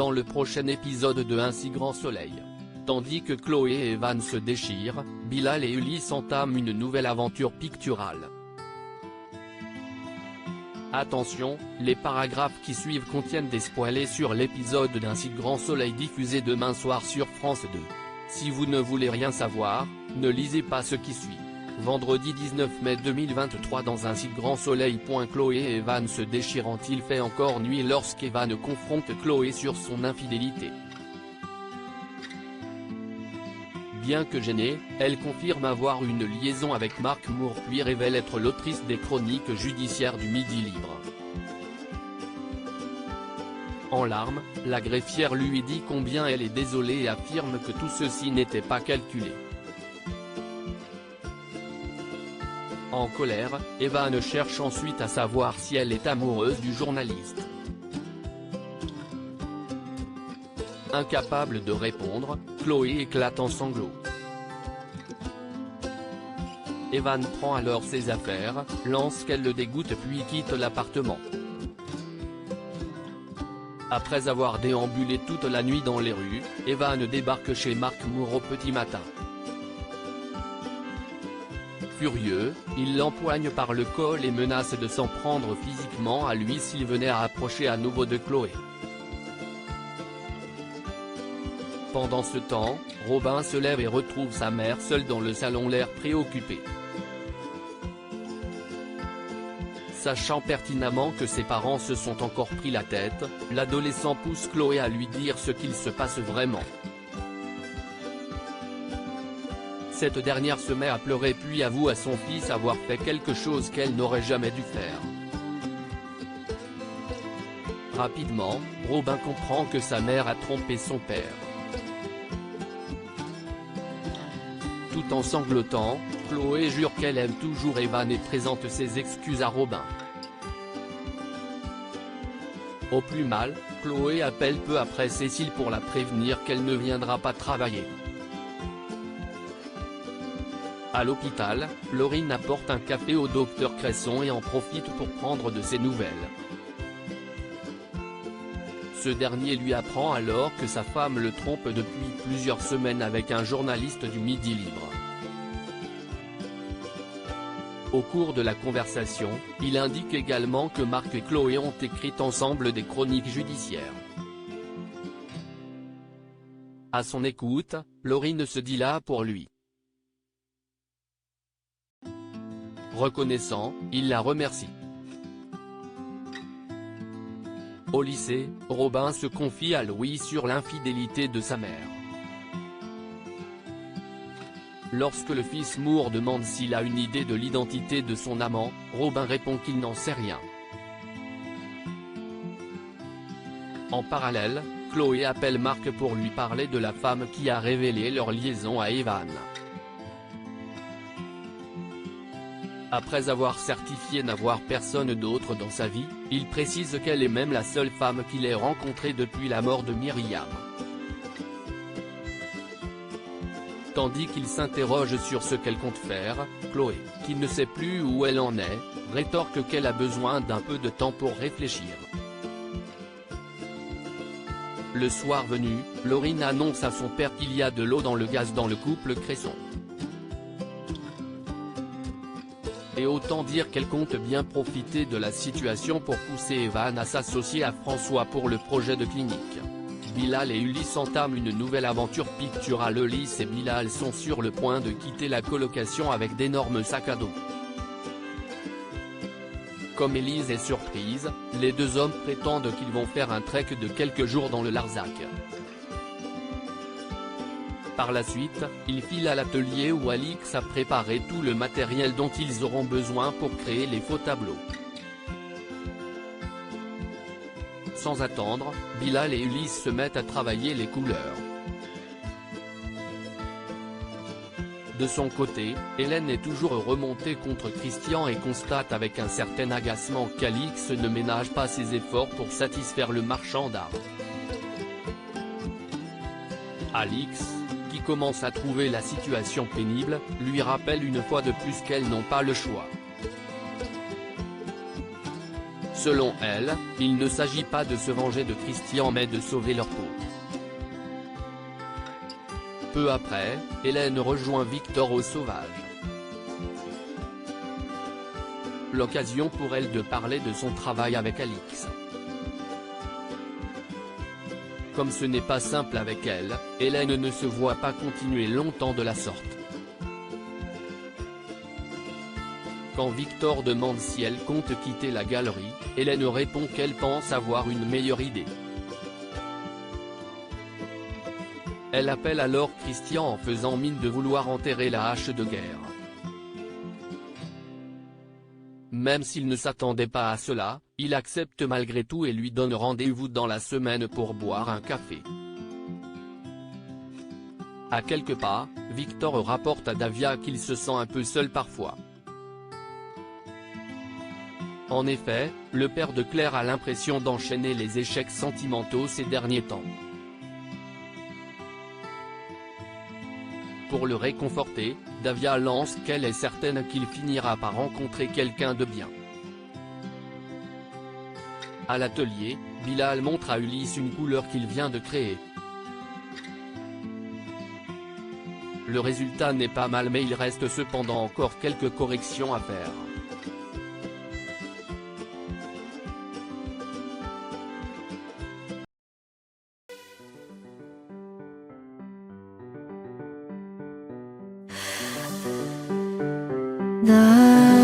dans le prochain épisode de Un si grand soleil. Tandis que Chloé et Evan se déchirent, Bilal et Ulysse entament une nouvelle aventure picturale. Attention, les paragraphes qui suivent contiennent des spoilers sur l'épisode d'Un si grand soleil diffusé demain soir sur France 2. Si vous ne voulez rien savoir, ne lisez pas ce qui suit. Vendredi 19 mai 2023 dans Un si grand soleil. Chloé et Evan se déchirent. Il fait encore nuit lorsqu'Evan confronte Chloé sur son infidélité. Bien que gênée, elle confirme avoir une liaison avec Marc Moore puis révèle être l'autrice des chroniques judiciaires du Midi Libre. En larmes, la greffière lui dit combien elle est désolée et affirme que tout ceci n'était pas calculé. En colère, Evan cherche ensuite à savoir si elle est amoureuse du journaliste. Incapable de répondre, Chloé éclate en sanglots. Evan prend alors ses affaires, lance qu'elle le dégoûte puis quitte l'appartement. Après avoir déambulé toute la nuit dans les rues, Evan débarque chez Marc Moore au petit matin. Furieux, il l'empoigne par le col et menace de s'en prendre physiquement à lui s'il venait à approcher à nouveau de Chloé. Pendant ce temps, Robin se lève et retrouve sa mère seule dans le salon, l'air préoccupé. Sachant pertinemment que ses parents se sont encore pris la tête, l'adolescent pousse Chloé à lui dire ce qu'il se passe vraiment. Cette dernière se met à pleurer puis avoue à son fils avoir fait quelque chose qu'elle n'aurait jamais dû faire. Rapidement, Robin comprend que sa mère a trompé son père. Tout en sanglotant, Chloé jure qu'elle aime toujours Evan et présente ses excuses à Robin. Au plus mal, Chloé appelle peu après Cécile pour la prévenir qu'elle ne viendra pas travailler. À l'hôpital, Laurine apporte un café au docteur Cresson et en profite pour prendre de ses nouvelles. Ce dernier lui apprend alors que sa femme le trompe depuis plusieurs semaines avec un journaliste du Midi Libre. Au cours de la conversation, il indique également que Marc et Chloé ont écrit ensemble des chroniques judiciaires. À son écoute, Laurine se dit là pour lui. Reconnaissant, il la remercie. Au lycée, Robin se confie à Louis sur l'infidélité de sa mère. Lorsque le fils Moore demande s'il a une idée de l'identité de son amant, Robin répond qu'il n'en sait rien. En parallèle, Chloé appelle Marc pour lui parler de la femme qui a révélé leur liaison à Evan. Après avoir certifié n'avoir personne d'autre dans sa vie, il précise qu'elle est même la seule femme qu'il ait rencontrée depuis la mort de Myriam. Tandis qu'il s'interroge sur ce qu'elle compte faire, Chloé, qui ne sait plus où elle en est, rétorque qu'elle a besoin d'un peu de temps pour réfléchir. Le soir venu, Laurine annonce à son père qu'il y a de l'eau dans le gaz dans le couple Cresson. Et autant dire qu'elle compte bien profiter de la situation pour pousser Evan à s'associer à François pour le projet de clinique. Bilal et Ulysse entament une nouvelle aventure picturale. Ulysse et Bilal sont sur le point de quitter la colocation avec d'énormes sacs à dos. Comme Élise est surprise, les deux hommes prétendent qu'ils vont faire un trek de quelques jours dans le Larzac. Par la suite, ils filent à l'atelier où Alix a préparé tout le matériel dont ils auront besoin pour créer les faux tableaux. Sans attendre, Bilal et Ulysse se mettent à travailler les couleurs. De son côté, Hélène est toujours remontée contre Christian et constate avec un certain agacement qu'Alix ne ménage pas ses efforts pour satisfaire le marchand d'art. Alix, qui commence à trouver la situation pénible, lui rappelle une fois de plus qu'elles n'ont pas le choix. Selon elle, il ne s'agit pas de se venger de Christian mais de sauver leur peau. Peu après, Hélène rejoint Victor au Sauvage. L'occasion pour elle de parler de son travail avec Alix. Comme ce n'est pas simple avec elle, Hélène ne se voit pas continuer longtemps de la sorte. Quand Victor demande si elle compte quitter la galerie, Hélène répond qu'elle pense avoir une meilleure idée. Elle appelle alors Christian en faisant mine de vouloir enterrer la hache de guerre. Même s'il ne s'attendait pas à cela, il accepte malgré tout et lui donne rendez-vous dans la semaine pour boire un café. À quelques pas, Victor rapporte à Davia qu'il se sent un peu seul parfois. En effet, le père de Claire a l'impression d'enchaîner les échecs sentimentaux ces derniers temps. Pour le réconforter, Davia lance qu'elle est certaine qu'il finira par rencontrer quelqu'un de bien. À l'atelier, Bilal montre à Ulysse une couleur qu'il vient de créer. Le résultat n'est pas mal mais il reste cependant encore quelques corrections à faire. 나